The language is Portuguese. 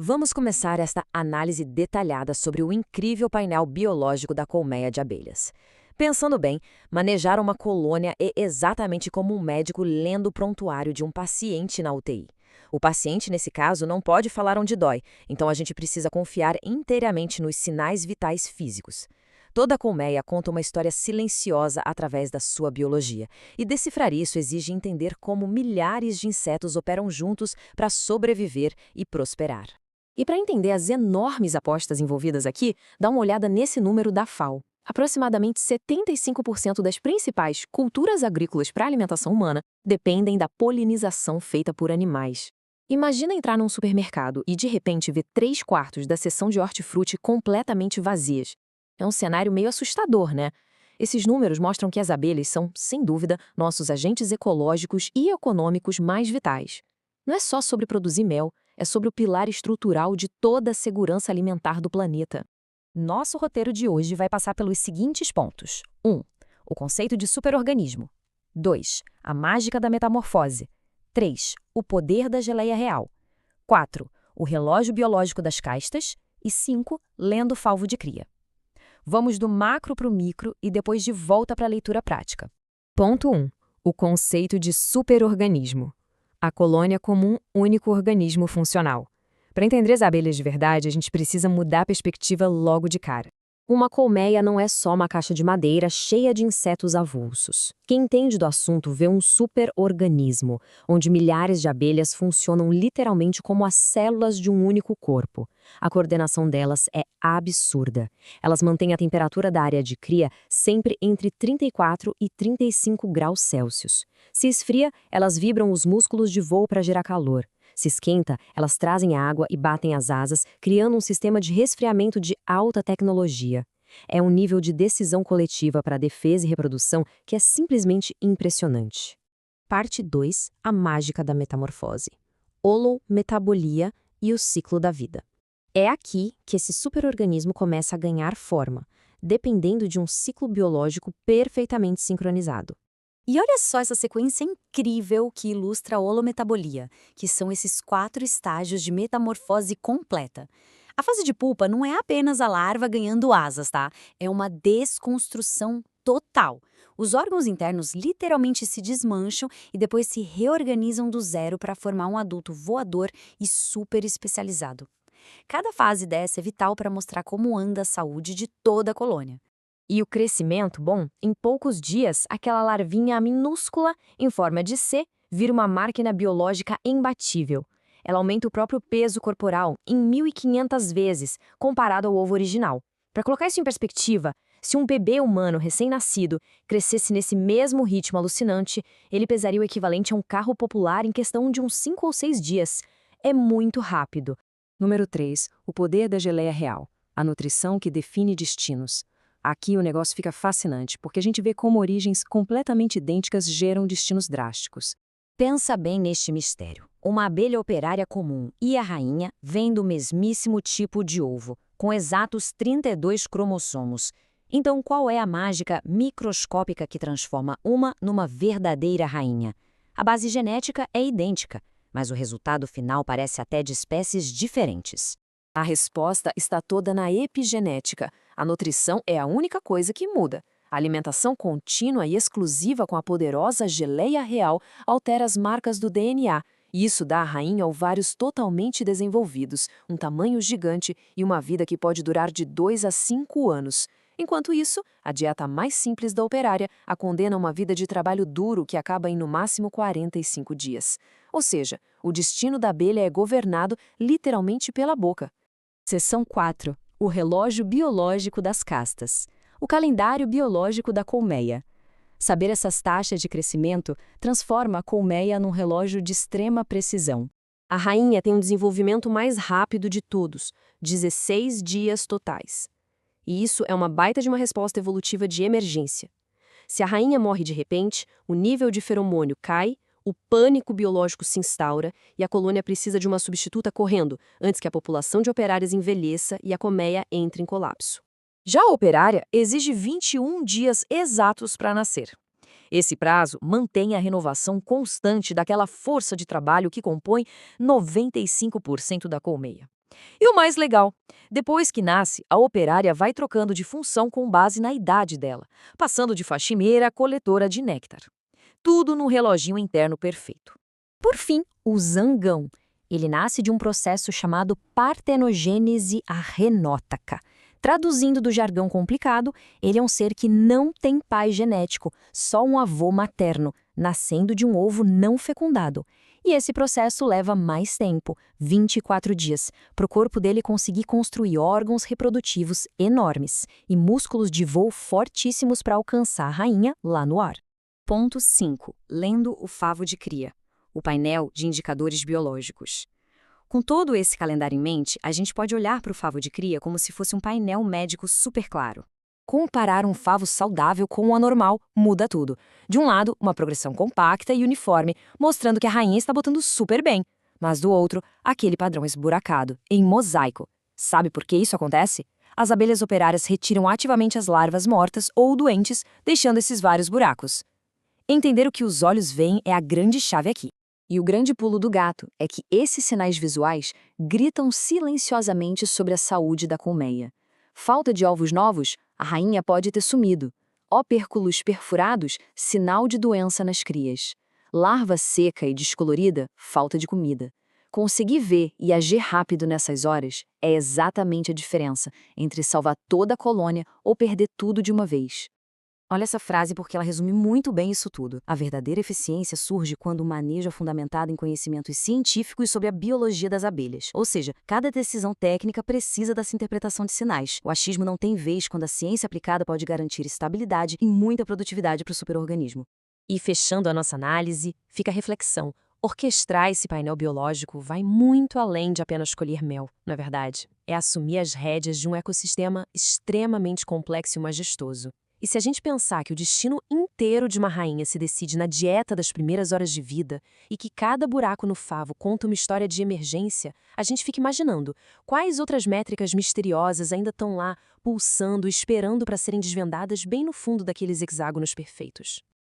Vamos começar esta análise detalhada sobre o incrível painel biológico da colmeia de abelhas. Pensando bem, manejar uma colônia é exatamente como um médico lendo o prontuário de um paciente na UTI. O paciente, nesse caso, não pode falar onde dói, então a gente precisa confiar inteiramente nos sinais vitais físicos. Toda colmeia conta uma história silenciosa através da sua biologia, e decifrar isso exige entender como milhares de insetos operam juntos para sobreviver e prosperar. E para entender as enormes apostas envolvidas aqui, dá uma olhada nesse número da FAO. Aproximadamente 75% das principais culturas agrícolas para alimentação humana dependem da polinização feita por animais. Imagina entrar num supermercado e de repente ver 3/4 da seção de hortifruti completamente vazias. É um cenário meio assustador, né? Esses números mostram que as abelhas são, sem dúvida, nossos agentes ecológicos e econômicos mais vitais. Não é só sobre produzir mel, é sobre o pilar estrutural de toda a segurança alimentar do planeta. Nosso roteiro de hoje vai passar pelos seguintes pontos. 1. O conceito de superorganismo. 2. A mágica da metamorfose. 3. O poder da geleia real. 4. O relógio biológico das castas. E 5. Lendo falvo de cria. Vamos do macro para o micro e depois de volta para a leitura prática. Ponto 1. O conceito de superorganismo. A colônia como um único organismo funcional. Para entender as abelhas de verdade, a gente precisa mudar a perspectiva logo de cara. Uma colmeia não é só uma caixa de madeira cheia de insetos avulsos. Quem entende do assunto vê um superorganismo, onde milhares de abelhas funcionam literalmente como as células de um único corpo. A coordenação delas é absurda. Elas mantêm a temperatura da área de cria sempre entre 34 e 35 graus Celsius. Se esfria, elas vibram os músculos de voo para gerar calor. Se esquenta, elas trazem água e batem as asas, criando um sistema de resfriamento de alta tecnologia. É um nível de decisão coletiva para a defesa e reprodução que é simplesmente impressionante. Parte 2. A mágica da metamorfose. Holometabolia e o ciclo da vida. É aqui que esse superorganismo começa a ganhar forma, dependendo de um ciclo biológico perfeitamente sincronizado. E olha só essa sequência incrível que ilustra a holometabolia, que são esses 4 estágios de metamorfose completa. A fase de pupa não é apenas a larva ganhando asas, tá? É uma desconstrução total. Os órgãos internos literalmente se desmancham e depois se reorganizam do zero para formar um adulto voador e super especializado. Cada fase dessa é vital para mostrar como anda a saúde de toda a colônia. E o crescimento, bom, em poucos dias, aquela larvinha minúscula, em forma de C, vira uma máquina biológica imbatível. Ela aumenta o próprio peso corporal em 1.500 vezes, comparado ao ovo original. Para colocar isso em perspectiva, se um bebê humano recém-nascido crescesse nesse mesmo ritmo alucinante, ele pesaria o equivalente a um carro popular em questão de uns 5 ou 6 dias. É muito rápido. Número 3. O poder da geleia real. A nutrição que define destinos. Aqui o negócio fica fascinante, porque a gente vê como origens completamente idênticas geram destinos drásticos. Pensa bem neste mistério. Uma abelha operária comum e a rainha vêm do mesmíssimo tipo de ovo, com exatos 32 cromossomos. Então, qual é a mágica microscópica que transforma uma numa verdadeira rainha? A base genética é idêntica, mas o resultado final parece até de espécies diferentes. A resposta está toda na epigenética. A nutrição é a única coisa que muda. A alimentação contínua e exclusiva com a poderosa geleia real altera as marcas do DNA, e isso dá à rainha ovários totalmente desenvolvidos, um tamanho gigante e uma vida que pode durar de 2 a 5 anos. Enquanto isso, a dieta mais simples da operária a condena a uma vida de trabalho duro que acaba em no máximo 45 dias. Ou seja, o destino da abelha é governado literalmente pela boca. Seção 4. O relógio biológico das castas. O calendário biológico da colmeia. Saber essas taxas de crescimento transforma a colmeia num relógio de extrema precisão. A rainha tem um desenvolvimento mais rápido de todos, 16 dias totais. E isso é uma baita de uma resposta evolutiva de emergência. Se a rainha morre de repente, o nível de feromônio cai, o pânico biológico se instaura e a colônia precisa de uma substituta correndo, antes que a população de operárias envelheça e a colmeia entre em colapso. Já a operária exige 21 dias exatos para nascer. Esse prazo mantém a renovação constante daquela força de trabalho que compõe 95% da colmeia. E o mais legal, depois que nasce, a operária vai trocando de função com base na idade dela, passando de faxineira a coletora de néctar. Tudo num reloginho interno perfeito. Por fim, o zangão. Ele nasce de um processo chamado partenogênese arrenótaca. Traduzindo do jargão complicado, ele é um ser que não tem pai genético, só um avô materno, nascendo de um ovo não fecundado. E esse processo leva mais tempo, 24 dias, para o corpo dele conseguir construir órgãos reprodutivos enormes e músculos de voo fortíssimos para alcançar a rainha lá no ar. Ponto 5. Lendo o favo de cria. O painel de indicadores biológicos. Com todo esse calendário em mente, a gente pode olhar para o favo de cria como se fosse um painel médico super claro. Comparar um favo saudável com o anormal muda tudo. De um lado, uma progressão compacta e uniforme, mostrando que a rainha está botando super bem. Mas do outro, aquele padrão esburacado, em mosaico. Sabe por que isso acontece? As abelhas operárias retiram ativamente as larvas mortas ou doentes, deixando esses vários buracos. Entender o que os olhos veem é a grande chave aqui. E o grande pulo do gato é que esses sinais visuais gritam silenciosamente sobre a saúde da colmeia. Falta de ovos novos, a rainha pode ter sumido. Óperculos perfurados, sinal de doença nas crias. Larva seca e descolorida, falta de comida. Conseguir ver e agir rápido nessas horas é exatamente a diferença entre salvar toda a colônia ou perder tudo de uma vez. Olha essa frase porque ela resume muito bem isso tudo. A verdadeira eficiência surge quando o manejo é fundamentado em conhecimentos científicos sobre a biologia das abelhas. Ou seja, cada decisão técnica precisa dessa interpretação de sinais. O achismo não tem vez quando a ciência aplicada pode garantir estabilidade e muita produtividade para o superorganismo. E fechando a nossa análise, fica a reflexão. Orquestrar esse painel biológico vai muito além de apenas colher mel, não é verdade? É assumir as rédeas de um ecossistema extremamente complexo e majestoso. E se a gente pensar que o destino inteiro de uma rainha se decide na dieta das primeiras horas de vida e que cada buraco no favo conta uma história de emergência, a gente fica imaginando quais outras métricas misteriosas ainda estão lá, pulsando, esperando para serem desvendadas bem no fundo daqueles hexágonos perfeitos.